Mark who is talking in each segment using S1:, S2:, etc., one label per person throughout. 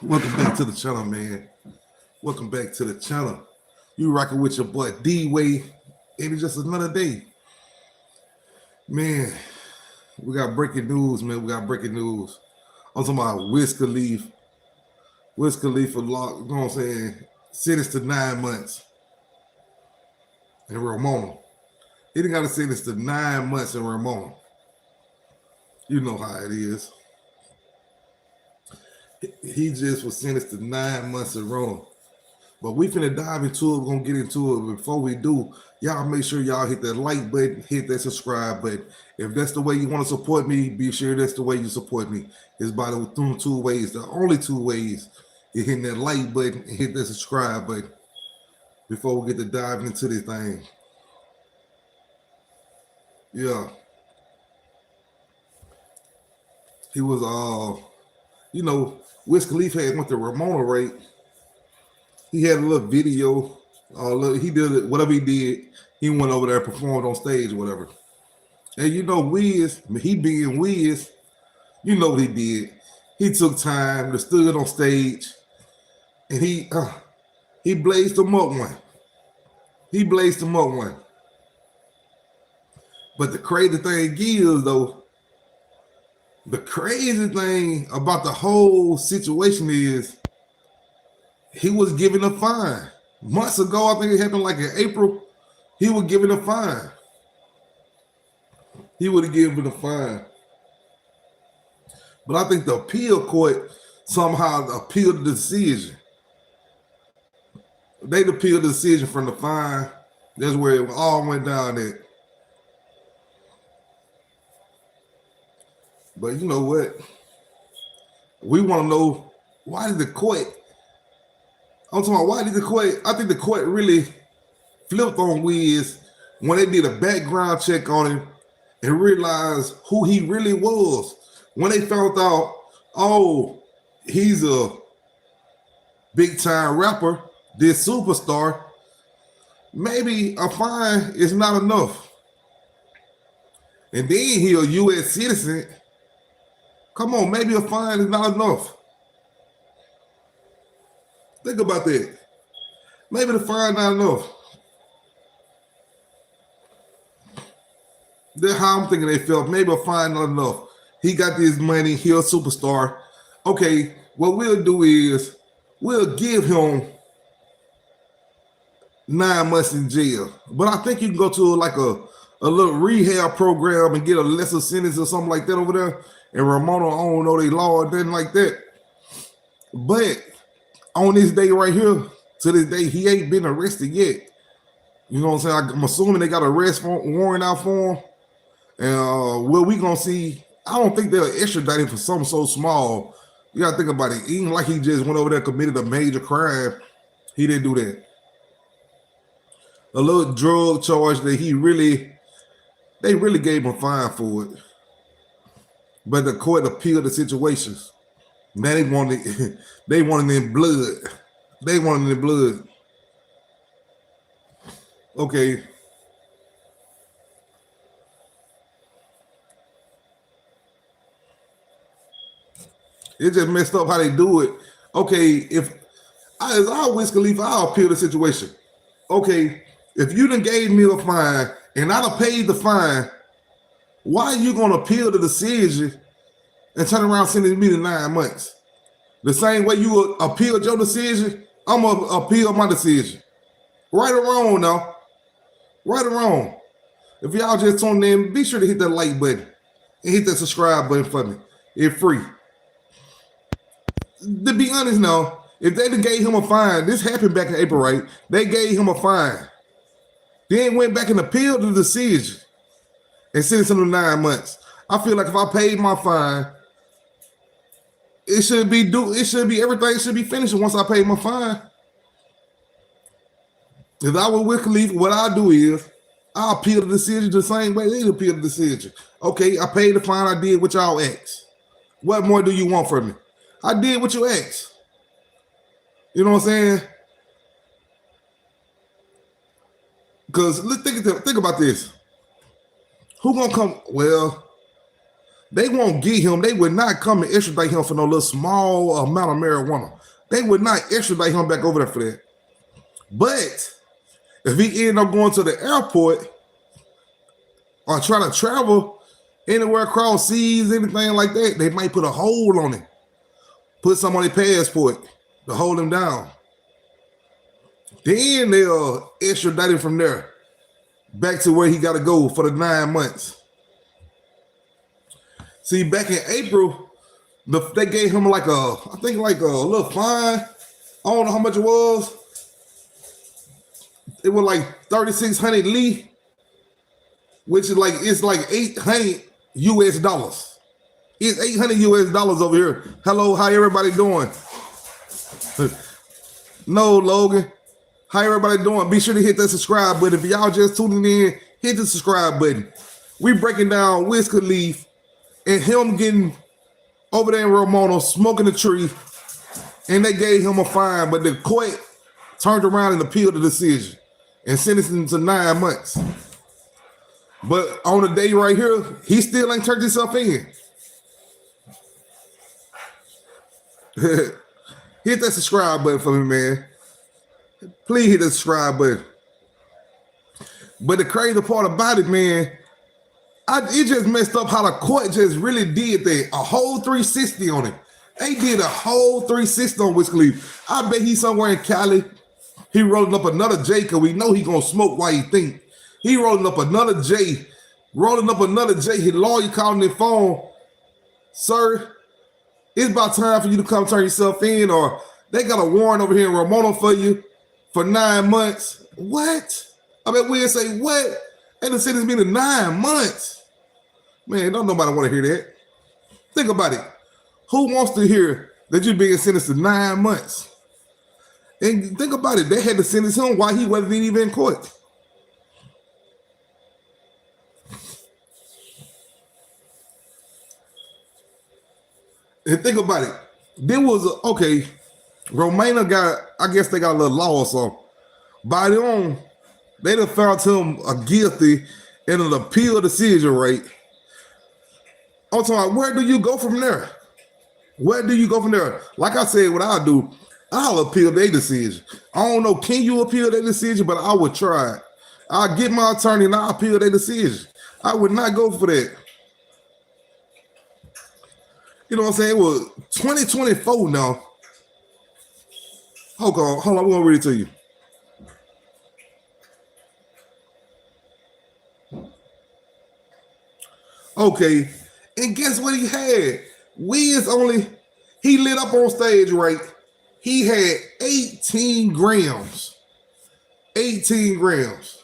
S1: Welcome back to the channel, man. Welcome back to the channel. You rocking with your boy D-Way. And it's just another day. Man, we got breaking news, man. We got breaking news. I'm talking about Wiz Khalifa. Wiz Khalifa locked, you know what I'm saying, sentenced to 9 months in Ramona. He didn't got a sentence to 9 months in Ramona. You know how it is. He just was sentenced to 9 months in Rome. But we finna dive into it. We're gonna get into it. Before we do, y'all make sure y'all hit that like button, hit that subscribe button. If that's the way you want to support me, be sure that's the way you support me. It's by the through two ways. The only two ways is hitting that like button and hit that subscribe button before we get to diving into this thing. Yeah. He was Wiz Khalifa had went to Ramona, right? He had a little video. He did it, whatever he did. He went over there and performed on stage or whatever. And you know, Wiz, he being Wiz, you know what he did. He took time to stood on stage, and he blazed him up one. He blazed him up one. But the crazy thing is, though, the crazy thing about the whole situation is he was given a fine. Months ago, I think it happened like in April, he was given a fine. He would have given a fine. But I think the appeal court somehow appealed the decision. They appealed the decision from the fine. That's where it all went down at. But you know what? We want to know, why did the court, I'm talking about why did the court, I think the court really flipped on Wiz when they did a background check on him and realized who he really was. When they found out, oh, he's a big time rapper, this superstar, maybe a fine is not enough. And then he a U.S. citizen. Come on, maybe a fine is not enough. Think about that. Maybe the fine not enough. That's how I'm thinking they felt. Maybe a fine not enough. He got this money. He a superstar. Okay, what we'll do is we'll give him 9 months in jail. But I think you can go to like a little rehab program and get a lesser sentence or something like that over there. And Ramona, I don't know they law or nothing like that. But on this day right here, to this day, he ain't been arrested yet. You know what I'm saying? I'm assuming they got an arrest warrant out for him. And what we gonna see, I don't think they'll extradite him for something so small. You gotta think about it. Even like he just went over there and committed a major crime. He didn't do that. A little drug charge that they really gave him a fine for it. But the court appealed the situations. Now they wanted in blood. They wanted in blood. Okay. It just messed up how they do it. Okay, if I Wiz Khalifa, I'll appeal the situation. Okay, if you done gave me a fine and I done paid the fine, why are you gonna appeal the decision and turn around sending me to 9 months? The same way you appealed your decision, I'm gonna appeal my decision. Right or wrong now. Right or wrong. If y'all just tuned in, be sure to hit that like button and hit that subscribe button for me. It's free. To be honest now, if they done gave him a fine, this happened back in April, right? They gave him a fine. Then went back and appealed the decision and sentenced him to 9 months. I feel like if I paid my fine, it should be everything should be finished once I pay my fine. If I were Wiz Khalifa, what I'll do is I'll appeal the decision the same way they appeal the decision. Okay, I paid the fine, I did what y'all asked. What more do you want from me? I did what you asked. You know what I'm saying? Because think about this. Who gonna come? Well, They won't get him. They would not come and extradite him for no little small amount of marijuana. They would not extradite him back over there for that. But if he end up going to the airport or try to travel anywhere across seas, anything like that, they might put a hold on him. Put some on his passport to hold him down. Then they'll extradite him from there back to where he got to go for the 9 months. See, back in April, they gave him like a little fine. I don't know how much it was. It was like 3,600 Lee, which is it's like 800 US dollars. It's 800 US dollars over here. Hello, how everybody doing? No, Logan. How everybody doing? Be sure to hit that subscribe button. If y'all just tuning in, hit the subscribe button. We breaking down Wiz Khalifa and him getting over there in Romania smoking a tree, and they gave him a fine, but the court turned around and appealed the decision and sentenced him to 9 months. But on the day right here, he still ain't turned himself in. Hit that subscribe button for me, man. Please hit the subscribe button. But the crazy part about it, man, it just messed up how the court just really did that. A whole 360 on it. They did a whole 360 on Wiz Khalifa. I bet he's somewhere in Cali. He rolling up another J because we know he gonna smoke while he think. He rolling up another J. His lawyer calling his phone. Sir, it's about time for you to come turn yourself in, or they got a warrant over here in Romania for you for 9 months. What? I bet we'll say, what? They done sentenced me to 9 months. Man, don't nobody want to hear that. Think about it. Who wants to hear that you're being sentenced to 9 months? And think about it. They had to sentence him while he wasn't even in court. And think about it. There was Romania I guess they got a little law or something. By their own, they done found him guilty in an appeal decision, right? I'm talking about, where do you go from there? Like I said, what I'll do, I'll appeal their decision. I don't know, can you appeal their decision? But I would try it. I'll get my attorney and I'll appeal their decision. I would not go for that. You know what I'm saying? It was 2024 now. Hold on, I'm gonna read it to you. Okay, and guess what he had? He lit up on stage, right? He had 18 grams. 18 grams.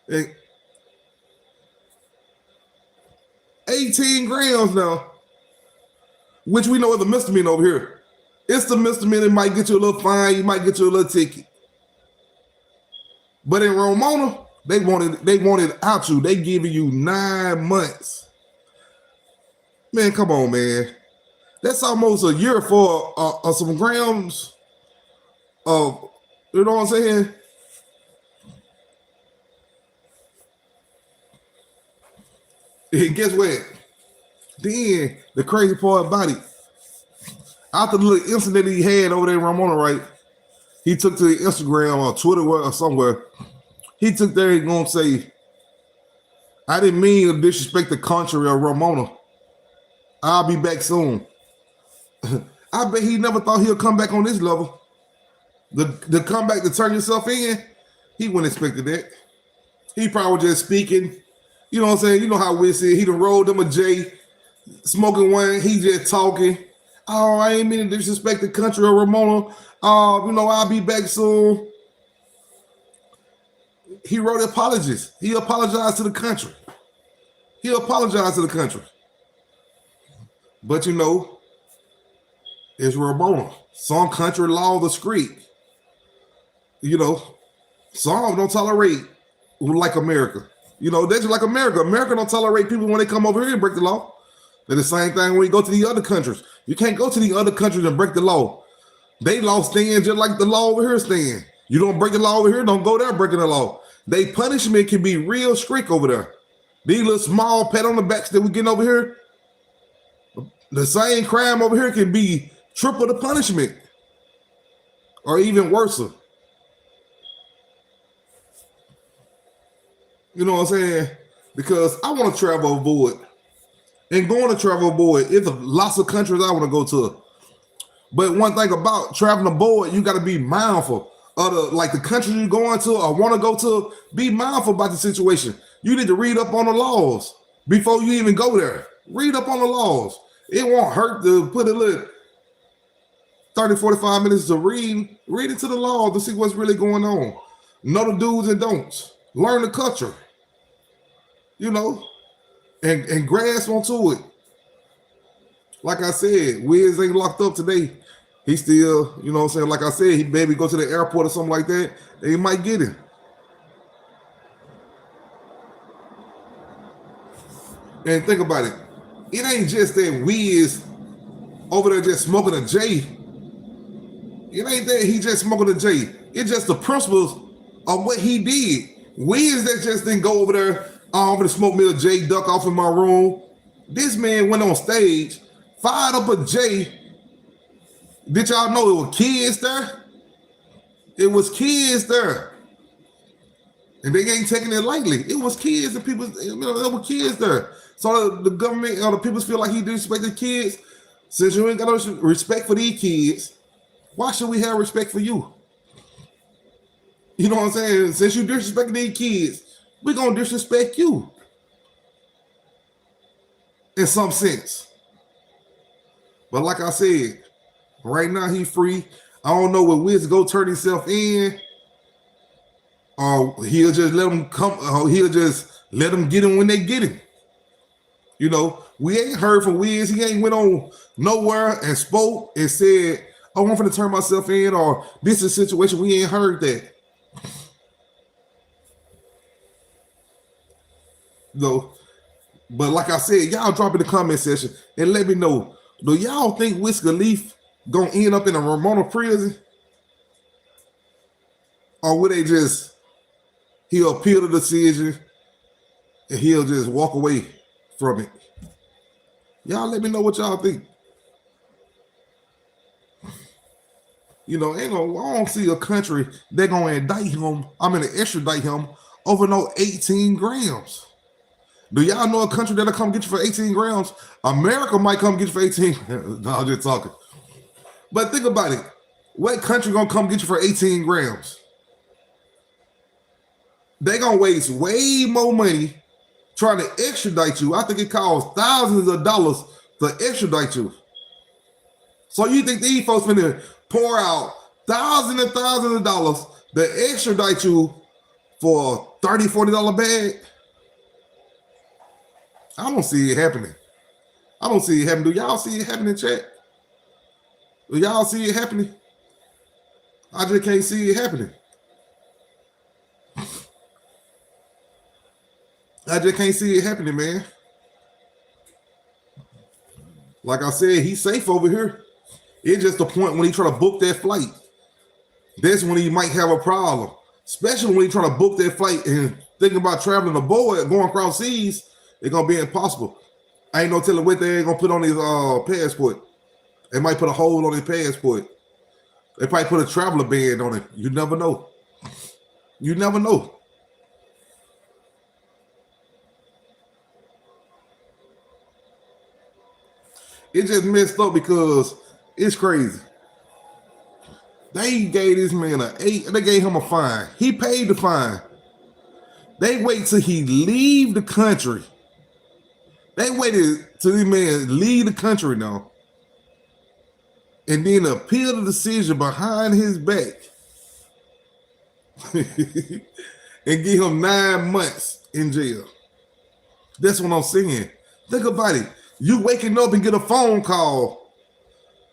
S1: And 18 grams now, which we know is a misdemeanor over here. It's the misdemeanor. It might get you a little fine. You might get you a little ticket. But in Romania, they wanted out you. They giving you 9 months. Man, come on, man. That's almost a year for some grams of, you know what I'm saying? And guess what? Then the crazy part about it, after the little incident he had over there in Ramona, right? He took to Instagram or Twitter or somewhere. He took there and gonna say, I didn't mean to disrespect the country of Ramona. I'll be back soon. I bet he never thought he'll come back on this level. The come back to turn yourself in, he wouldn't expect that. He probably was just speaking. You know what I'm saying? You know how we see he done rolled him a J, smoking one, he just talking. Oh, I ain't mean to disrespect the country of Ramona. I'll be back soon. He wrote apologies. He apologized to the country. But it's Ramona. Some country law the street. Some don't tolerate like America. That's like America. America don't tolerate people when they come over here and break the law. They're the same thing when you go to the other countries. You can't go to the other countries and break the law. They law stand just like the law over here stand. You don't break the law over here, don't go there breaking the law. They punishment can be real strict over there. These little small pat on the backs that we getting over here, the same crime over here can be triple the punishment or even worse. You know what I'm saying? Because I want to travel aboard. And going to travel aboard, it's lots of countries I want to go to. But one thing about traveling aboard, you got to be mindful of the countries you're going to or want to go to. Be mindful about the situation. You need to read up on the laws before you even go there. Read up on the laws. It won't hurt to put a little 30, 45 minutes to read into the law to see what's really going on. Know the do's and don'ts. Learn the culture. You know, and grasp onto it. Like I said, Wiz ain't locked up today. He still, you know what I'm saying? Like I said, he maybe go to the airport or something like that, and he might get him. And think about it. It ain't just that Wiz over there just smoking a J. It ain't that he just smoking a J. It's just the principles of what he did. Wiz that just didn't go over there, I'm gonna smoke me a J, duck off in my room. This man went on stage, fired up a J. Did y'all know it was kids there? It was kids there. And they ain't taking it lightly. It was kids and people, you know, there were kids there. So the government or the people feel like he disrespected kids. Since you ain't got no respect for these kids, why should we have respect for you? You know what I'm saying? Since you disrespecting these kids, we're going to disrespect you. In some sense. But like I said, right now he's free. I don't know when Wiz go turn himself in, or he'll just let them come, or he'll just let them get him when they get him. You know, we ain't heard from Wiz. He ain't went on nowhere and spoke and said, oh, I'm going to turn myself in, or this is a situation. We ain't heard that. No, but like I said, y'all drop in the comment section and let me know. Do y'all think Wiz Khalifa gonna end up in a Romania prison, or would he'll appeal the decision and he'll just walk away from it? Y'all let me know what y'all think. You know, I don't see a country they're gonna extradite him over no 18 grams. Do y'all know a country that'll come get you for 18 grams? America might come get you for 18. No, I'm just talking. But think about it. What country gonna come get you for 18 grams? They gonna waste way more money trying to extradite you. I think it costs thousands of dollars to extradite you. So you think these folks finna pour out thousands and thousands of dollars to extradite you for a $30, $40 bag? I don't see it happening. I don't see it happening. Do y'all see it happening, chat? Do y'all see it happening? I just can't see it happening. I just can't see it happening, man. Like I said, he's safe over here. It's just the point when he try to book that flight. That's when he might have a problem. Especially when he try to book that flight and thinking about traveling aboard, going across seas. It's gonna be impossible. I ain't no telling what they ain't gonna put on his passport. They might put a hold on his passport. They probably put a traveler ban on it. You never know. You never know. It just messed up because it's crazy. They gave this man they gave him a fine. He paid the fine. They wait till he leave the country. They waited till this man leave the country now. And then appeal the decision behind his back. And give him 9 months in jail. That's what I'm saying. Think about it. You waking up and get a phone call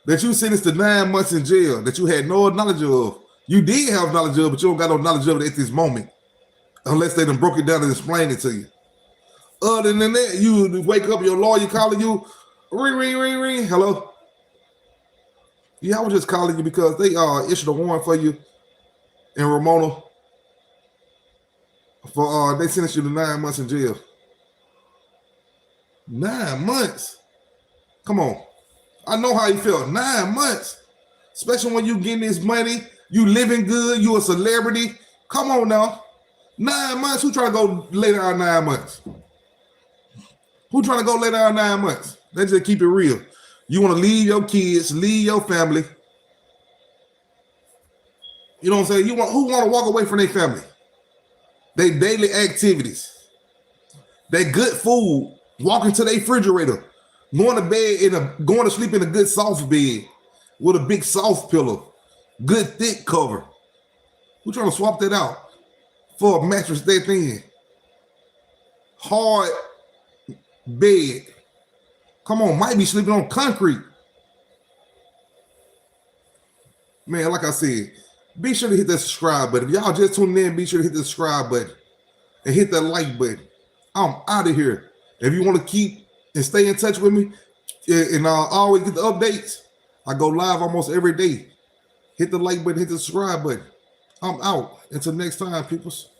S1: that you sentenced to 9 months in jail that you had no knowledge of. You did have knowledge of, but you don't got no knowledge of it at this moment. Unless they done broke it down and explained it to you. Other than that, you wake up, your lawyer calling you, ring, ring, ring, ring. Hello? Yeah, I was just calling you because they issued a warrant for you in Romania. For they sentenced you to 9 months in jail. 9 months. Come on. I know how you feel. 9 months. Especially when you getting this money, you living good, you a celebrity. Come on now. 9 months. Who trying to go lay down 9 months? Who trying to go lay down 9 months? Let's just keep it real. You want to leave your kids, leave your family. You know what I'm saying? Who want to walk away from their family? Their daily activities. Their good food. Walking to their refrigerator. Going to sleep in a good soft bed with a big soft pillow. Good thick cover. Who trying to swap that out for a mattress that thin? Hard bed. Come on, might be sleeping on concrete. Man, like I said, be sure to hit that subscribe button. If y'all just tuned in, be sure to hit the subscribe button and hit that like button. I'm out of here. If you want to keep and stay in touch with me and I'll always get the updates, I go live almost every day. Hit the like button, hit the subscribe button. I'm out. Until next time, peoples.